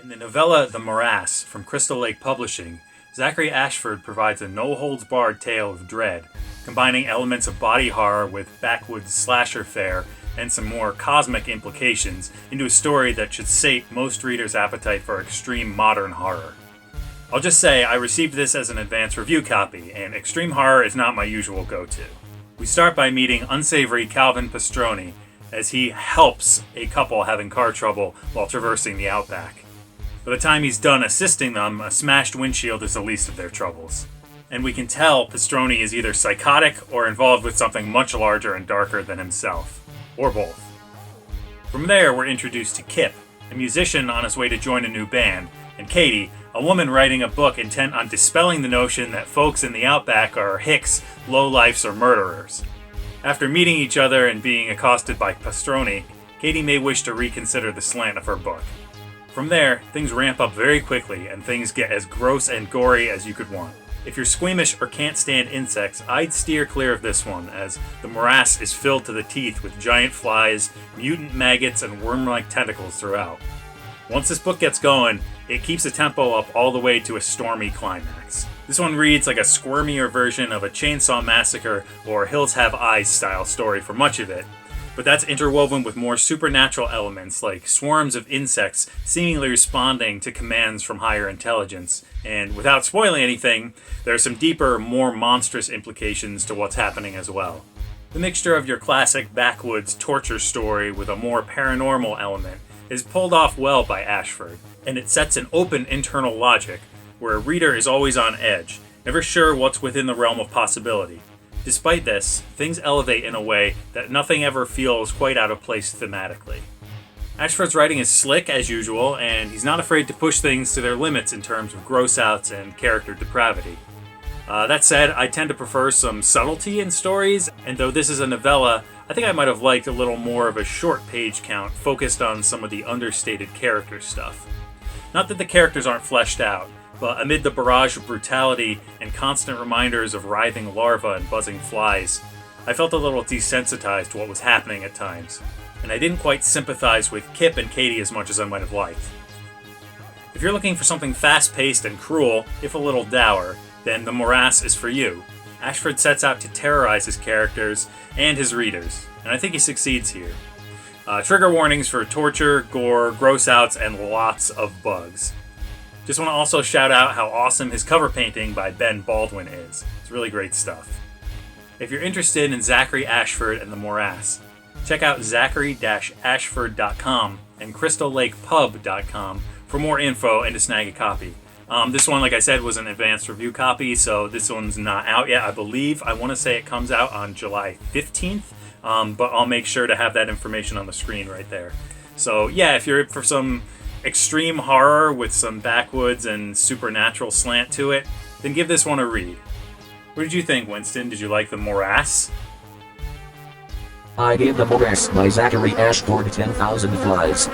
In the novella The Morass from Crystal Lake Publishing, Zachary Ashford provides a no-holds-barred tale of dread, combining elements of body horror with backwoods slasher fare and some more cosmic implications into a story that should sate most readers' appetite for extreme modern horror. I'll just say I received this as an advance review copy, and extreme horror is not my usual go-to. We start by meeting unsavory Calvin Pastroni as he helps a couple having car trouble while traversing the outback. By the time he's done assisting them, a smashed windshield is the least of their troubles. And we can tell Pastroni is either psychotic or involved with something much larger and darker than himself. Or both. From there, we're introduced to Kip, a musician on his way to join a new band, and Katie, a woman writing a book intent on dispelling the notion that folks in the outback are hicks, lowlifes, or murderers. After meeting each other and being accosted by Pastroni, Katie may wish to reconsider the slant of her book. From there, things ramp up very quickly, and things get as gross and gory as you could want. If you're squeamish or can't stand insects, I'd steer clear of this one, as the morass is filled to the teeth with giant flies, mutant maggots, and worm-like tentacles throughout. Once this book gets going, it keeps the tempo up all the way to a stormy climax. This one reads like a squirmier version of a Chainsaw Massacre or Hills Have Eyes style story for much of it, but that's interwoven with more supernatural elements like swarms of insects seemingly responding to commands from higher intelligence. And without spoiling anything, there are some deeper, more monstrous implications to what's happening as well. The mixture of your classic backwoods torture story with a more paranormal element is pulled off well by Ashford, and it sets an open internal logic where a reader is always on edge, never sure what's within the realm of possibility. Despite this, things elevate in a way that nothing ever feels quite out of place thematically. Ashford's writing is slick as usual, and he's not afraid to push things to their limits in terms of gross-outs and character depravity. That said, I tend to prefer some subtlety in stories, and though this is a novella, I think I might have liked a little more of a short page count focused on some of the understated character stuff. Not that the characters aren't fleshed out, but amid the barrage of brutality and constant reminders of writhing larvae and buzzing flies, I felt a little desensitized to what was happening at times, and I didn't quite sympathize with Kip and Katie as much as I might have liked. If you're looking for something fast-paced and cruel, if a little dour, then The Morass is for you. Ashford sets out to terrorize his characters and his readers, and I think he succeeds here. Trigger warnings for torture, gore, gross-outs, and lots of bugs. Just want to also shout out how awesome his cover painting by Ben Baldwin is. It's really great stuff. If you're interested in Zachary Ashford and the Morass, check out zachary-ashford.com and crystallakepub.com for more info and to snag a copy. This one, like I said, was an advanced review copy, so this one's not out yet, I believe. I want to say it comes out on July 15th, but I'll make sure to have that information on the screen right there. So yeah, if you're for some extreme horror with some backwoods and supernatural slant to it, then give this one a read. What did you think, Winston? Did you like The Morass? I gave The Morass by Zachary Ashford 10,000 flies.